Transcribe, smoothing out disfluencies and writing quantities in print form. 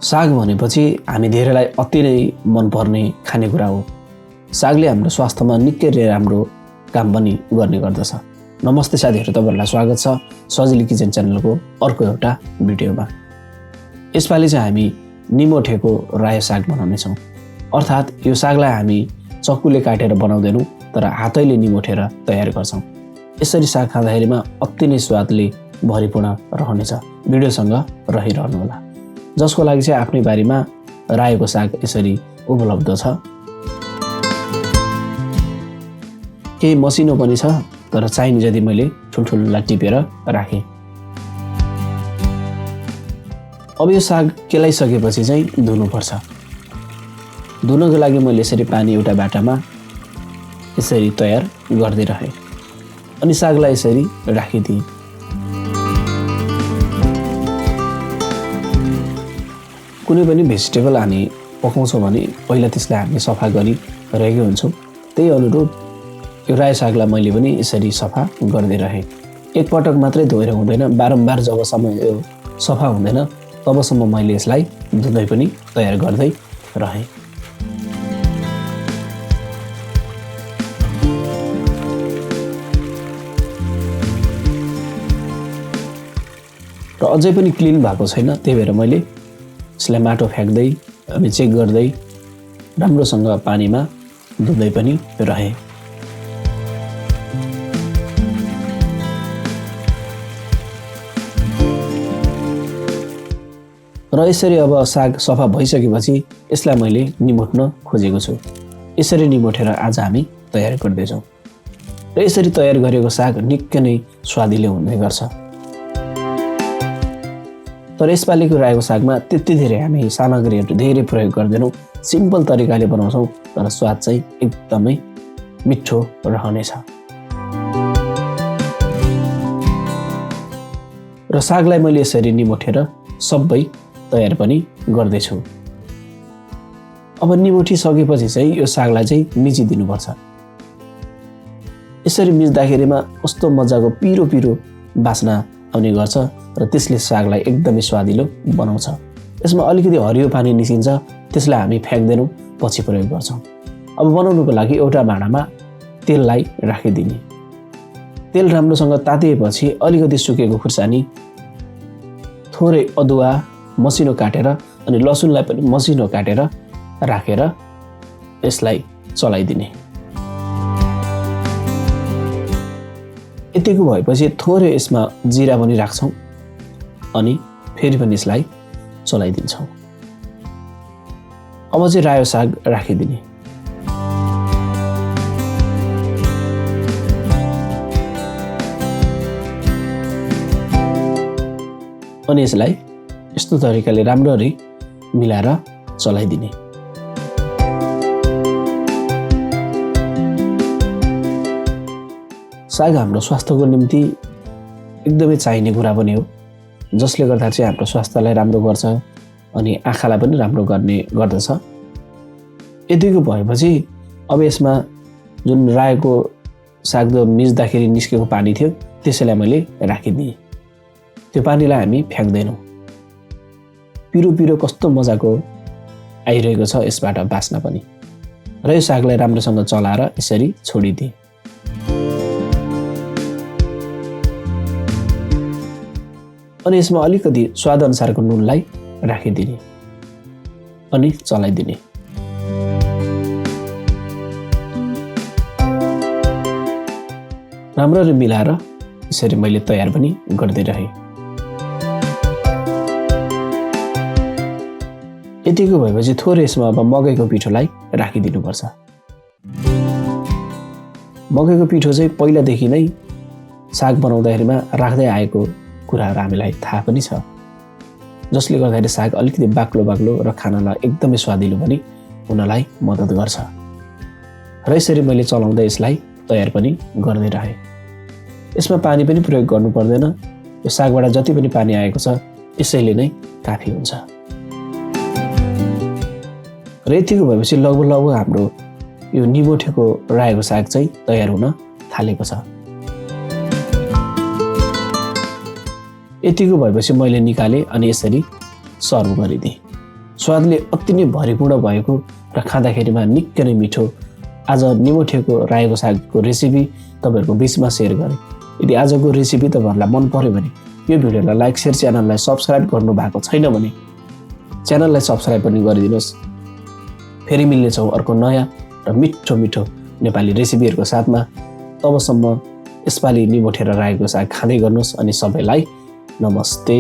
साग भनेपछि हामी धेरैलाई अति नै मनपर्ने खानेकुरा हो। सागले हाम्रो स्वास्थ्यमा निकै राम्रो काम पनि गर्ने गर्दछ। नमस्ते साथीहरू, तपाईहरुलाई स्वागत छ सजिलो किचन च्यानलको अर्को एउटा भिडियोमा। यसपालि चाहिँ हामी निमोथेको रायो साग बनाउने छौं। अर्थात् यो सागलाई हामी चक्कुले काटेर बनाउँदैनौं, तर हातैले निमोथेर तयार गर्छौं। यसरी साग खाँदाखेरिमा अति नै स्वादले भरिपूर्ण रहनेछ। भिडियोसँग रहिरहनु होला। जसको लागि चाहिँ आफ्नै बारीमा रायोको साग यसरी उपलब्ध छ। केही मसिनो पनि छ, तर चाहिने जति मैले ठुल्ठुलोलाई टिपेर राखेँ। अब यो साग केलाइसकेपछि चाहिँ धुनुपर्छ। धुनको लागि मैले यसरी पानी एउटा बाटामा यसरी तयार गर्दै रहेँ अनि सागलाई यसरी राखिदिएँ। कुनै पनि भेजिटेबल हामी पकाउँछौँ भने पहिला त्यसलाई हामीले सफा गरिरहेको हुन्छौँ। त्यही अनुरूप यो रायो सागलाई मैले पनि यसरी सफा गर्दै रहेँ। एकपटक मात्रै धोएर हुँदैन, बारम्बार जबसम्म यो सफा हुँदैन तबसम्म मैले यसलाई धुँदै पनि तयार गर्दै रहेँ। र अझै पनि क्लिन भएको छैन, त्यही भएर मैले यसलाई माटो फ्याक्दै अनि चेक गर्दै राम्रोसँग पानीमा धुँदै पनि रहेँ। र यसरी अब साग सफा भइसकेपछि यसलाई मैले निमोट्न खोजेको छु। यसरी निमोटेर आज हामी तयार गर्दैछौँ। र यसरी तयार गरेको साग निकै नै स्वादिलो हुने गर्छ। तर यसपालिको रायोको सागमा त्यति धेरै हामी सामग्रीहरू धेरै प्रयोग गर्दैनौँ। सिम्पल तरिकाले बनाउँछौँ, तर स्वाद चाहिँ एकदमै मिठो रहनेछ। र सागलाई मैले यसरी निमोटेर सबै तयार पनि गर्दैछु। अब निमोटिसकेपछि चाहिँ यो सागलाई चाहिँ मिचिदिनुपर्छ। यसरी मिच्दाखेरिमा कस्तो मजाको पिरो पिरो बास्ना आउने गर्छ र त्यसले सागलाई एकदमै स्वादिलो बनाउँछ। यसमा अलिकति हरियो पानी निस्किन्छ, त्यसलाई हामी फ्याक्दैनौँ, पछि प्रयोग गर्छौँ। अब बनाउनुको लागि एउटा भाँडामा तेललाई राखिदिने। तेल राम्रोसँग तातिएपछि अलिकति सुकेको खुर्सानी, थोरै अदुवा मसिनो काटेर अनि लसुनलाई पनि मसिनो काटेर राखेर यसलाई चलाइदिने। यतिको भएपछि थोरै यसमा जिरा पनि राख्छौँ अनि फेरि पनि यसलाई चलाइदिन्छौँ। अब चाहिँ रायो साग राखिदिने। अनि यसलाई यस्तो तरिकाले राम्ररी मिलाएर चलाइदिने। साग हाम्रो स्वास्थ्यको निम्ति एकदमै चाहिने कुरा पनि हो, जसले गर्दा चाहिँ हाम्रो स्वास्थ्यलाई राम्रो गर्छ अनि आँखालाई पनि राम्रो गर्ने गर्दछ। यतिको भएपछि अब यसमा जुन रायोको साग मिच्दाखेरि निस्केको पानी थियो त्यसैलाई मैले राखिदिएँ। त्यो पानीलाई हामी फ्याक्दैनौँ। पिरो पिरो कस्तो मजाको आइरहेको छ यसबाट बास्ना पनि। र यो सागलाई राम्रोसँग चलाएर यसरी छोडिदिएँ। अनि यसमा अलिकति स्वाद अनुसारको नुनलाई राखिदिने अनि चलाइदिने। राम्ररी मिलाएर यसरी मैले तयार पनि गर्दै रहेँ। यतिको भएपछि थोरै यसमा अब मकैको पिठोलाई राखिदिनुपर्छ। मकैको पिठो चाहिँ पहिलादेखि नै साग बनाउँदाखेरिमा राख्दै आएको कुराहरू हामीलाई थाहा पनि छ, जसले गर्दाखेरि साग अलिकति बाक्लो बाक्लो र खानालाई एकदमै स्वादिलो पनि हुनलाई मद्दत गर्छ। र यसरी मैले चलाउँदै यसलाई तयार पनि गर्दै रहेँ। यसमा पानी पनि प्रयोग गर्नु पर्दैन। यो सागबाट जति पनि पानी आएको छ यसैले नै काफी हुन्छ। र यतिको भएपछि लगभग हाम्रो यो निमोथेको रायोको साग चाहिँ तयार हुन थालेको छ। यतिको भएपछि मैले निकालेँ अनि यसरी सर्भ गरिदिएँ। स्वादले अति नै भरिपूर्ण भएको र खाँदाखेरिमा निकै नै मिठो आज निमोथेको रायोको सागको रेसिपी तपाईँहरूको बिचमा सेयर गरेँ। यदि आजको रेसिपी तपाईँहरूलाई मन पर्यो भने यो भिडियोलाई लाइक शेयर च्यानललाई सब्सक्राइब गर्नु भएको छैन भने च्यानललाई सब्सक्राइब पनि गरिदिनुहोस्। फेरि मिल्नेछौँ अर्को नयाँ र मिठो मिठो नेपाली रेसिपीहरूको साथमा। तबसम्म यसपालि निमोथेरा रायोको साग खाँदै गर्नुहोस् अनि सबैलाई नमस्ते।